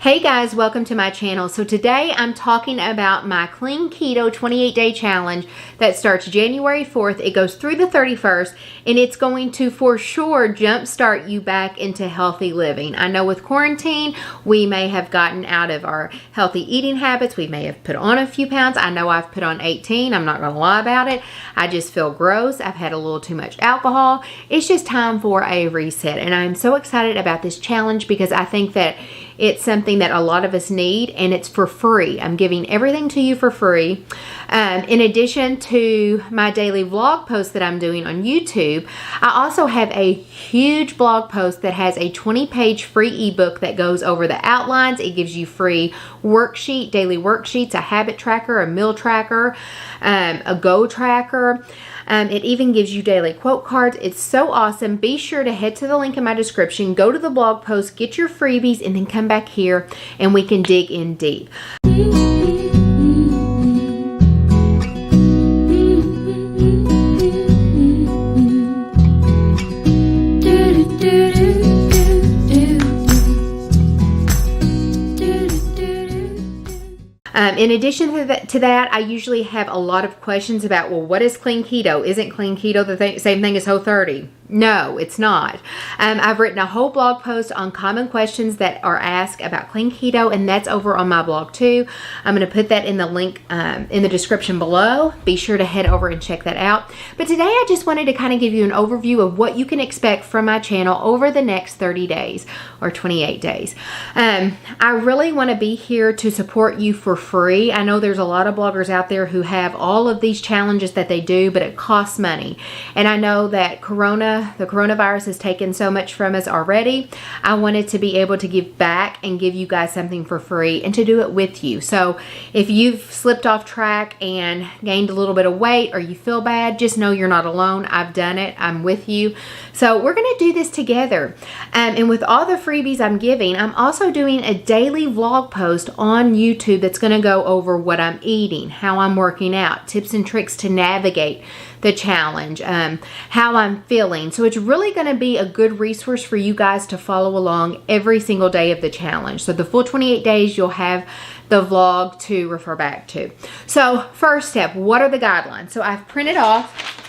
Hey guys, welcome to my channel. So today I'm talking about my Clean Keto 28-day challenge that starts January 4th. It goes through the 31st, and it's going to for sure jumpstart you back into healthy living. I know with quarantine, we may have gotten out of our healthy eating habits. We may have put on a few pounds. I know I've put on 18. I'm not going to lie about it. I just feel gross. I've had a little too much alcohol. It's just time for a reset, and I'm so excited about this challenge because I think that it's something that a lot of us need, and it's for free. I'm giving everything to you for free. In addition to my daily vlog post that I'm doing on YouTube, I also have a huge blog post that has a 20-page free ebook that goes over the outlines. It gives you free worksheet, daily worksheets, a habit tracker, a meal tracker, a go tracker. It even gives you daily quote cards. It's so awesome. Be sure to head to the link in my description, go to the blog post, get your freebies, and then come back here and we can dig in deep. In addition to that, I usually have a lot of questions about, well, what is clean keto? Isn't clean keto the same thing as Whole30? No, it's not. I've written a whole blog post on common questions that are asked about clean keto, and that's over on my blog too. I'm going to put that in the link in the description below. Be sure to head over and check that out. But today I just wanted to kind of give you an overview of what you can expect from my channel over the next 30 days or 28 days. I really want to be here to support you for free. I know there's a lot of bloggers out there who have all of these challenges that they do, but it costs money. And I know that the coronavirus has taken so much from us already. I wanted to be able to give back and give you guys something for free and to do it with you. So if you've slipped off track and gained a little bit of weight or you feel bad, just know you're not alone. I've done it. I'm with you. So we're going to do this together. And with all the freebies I'm giving, I'm also doing a daily vlog post on YouTube that's going to go over what I'm eating, how I'm working out, tips and tricks to navigate the challenge, how I'm feeling. So it's really going to be a good resource for you guys to follow along every single day of the challenge. So the full 28 days, you'll have the vlog to refer back to. So first step, what are the guidelines? So I've printed off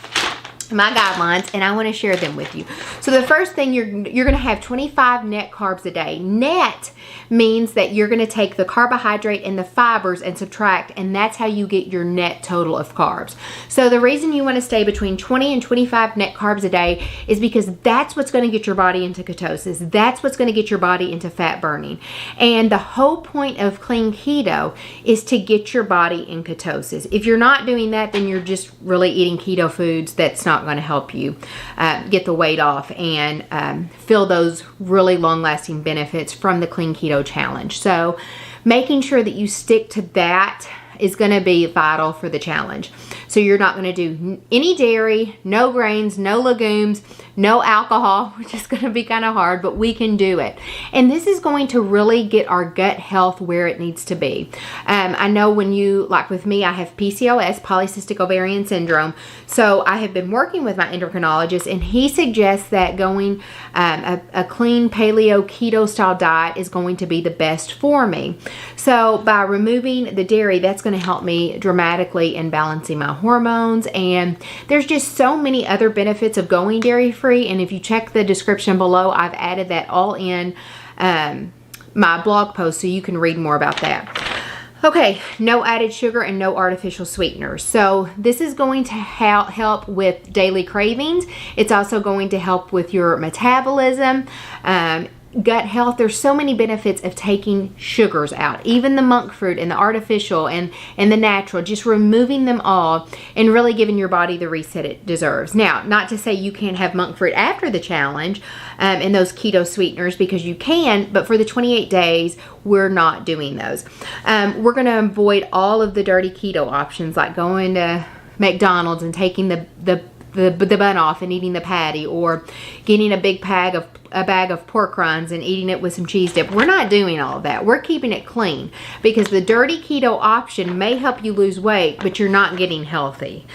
my guidelines and I want to share them with you. So the first thing, you're going to have 25 net carbs a day. Net means that you're going to take the carbohydrate and the fibers and subtract, and that's how you get your net total of carbs. So the reason you want to stay between 20 and 25 net carbs a day is because that's what's going to get your body into ketosis. That's what's going to get your body into fat burning. And the whole point of clean keto is to get your body in ketosis. If you're not doing that, then you're just really eating keto foods that's not going to help you get the weight off and feel those really long-lasting benefits from the clean keto challenge. So making sure that you stick to that is going to be vital for the challenge. So you're not going to do any dairy, no grains, no legumes, no alcohol, which is going to be kind of hard, but we can do it. And this is going to really get our gut health where it needs to be. I know when you, like with me, I have PCOS, polycystic ovarian syndrome. So I have been working with my endocrinologist, and he suggests that going a clean paleo keto style diet is going to be the best for me. So by removing the dairy, that's going to help me dramatically in balancing my hormones. And there's just so many other benefits of going dairy free. And if you check the description below, I've added that all in my blog post so you can read more about that. Okay, no added sugar and no artificial sweeteners. So this is going to help with daily cravings. It's also going to help with your metabolism, gut health. There's so many benefits of taking sugars out, even the monk fruit and the artificial and the natural, just removing them all and really giving your body the reset it deserves. Now, not to say you can't have monk fruit after the challenge and those keto sweeteners, because you can, but for the 28 days, we're not doing those. We're going to avoid all of the dirty keto options, like going to McDonald's and taking the bun off and eating the patty, or getting a bag of pork rinds and eating it with some cheese dip. We're not doing all of that. We're keeping it clean, because the dirty keto option may help you lose weight, but you're not getting healthy.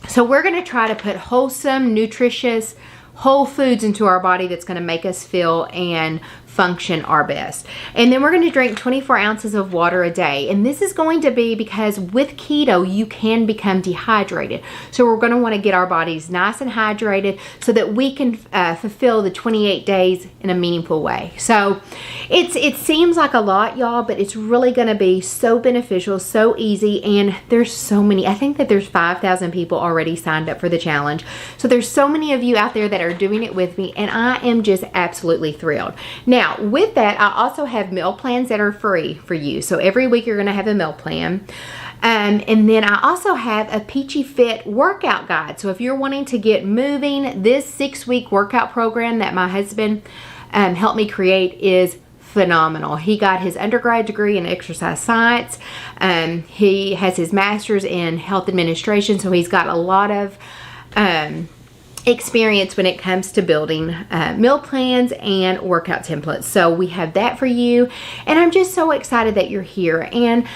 So we're going to try to put wholesome, nutritious, whole foods into our body that's going to make us feel and function our best. And then we're going to drink 24 ounces of water a day. And this is going to be because with keto, you can become dehydrated. So we're going to want to get our bodies nice and hydrated so that we can fulfill the 28 days in a meaningful way. So it seems like a lot, y'all, but it's really going to be so beneficial, so easy. And there's so many. I think that there's 5,000 people already signed up for the challenge. So there's so many of you out there that are doing it with me, and I am just absolutely thrilled. Now, with that, I also have meal plans that are free for you. So every week you're going to have a meal plan. And then I also have a Peachy Fit workout guide. So if you're wanting to get moving, this 6-week workout program that my husband helped me create is phenomenal. He got his undergrad degree in exercise science. He has his master's in health administration. So he's got a lot of experience when it comes to building meal plans and workout templates. So we have that for you, and I'm just so excited that you're here. And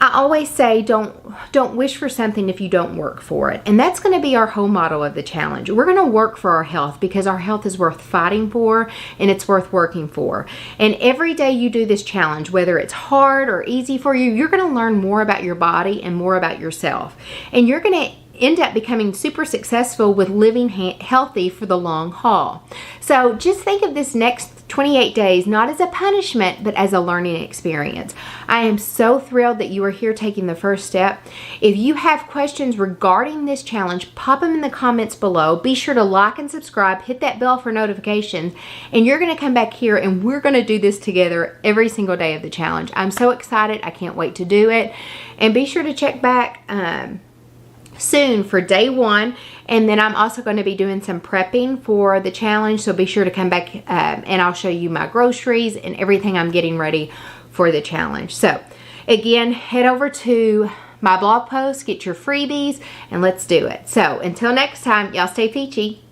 I always say don't wish for something if you don't work for it. And that's going to be our whole motto of the challenge. We're going to work for our health because our health is worth fighting for and it's worth working for. And every day you do this challenge, whether it's hard or easy for you, you're going to learn more about your body and more about yourself. And you're going to end up becoming super successful with living healthy for the long haul. So just think of this next 28 days not as a punishment, but as a learning experience. I am so thrilled that you are here taking the first step. If you have questions regarding this challenge, pop them in the comments below. Be sure to like and subscribe, hit that bell for notifications, and you're going to come back here and we're going to do this together every single day of the challenge. I'm so excited. I can't wait to do it. And be sure to check back soon for day 1, and then I'm also going to be doing some prepping for the challenge, so be sure to come back and I'll show you my groceries and everything I'm getting ready for the challenge. So again, head over to my blog post, get your freebies, and let's do it. So until next time, y'all stay peachy.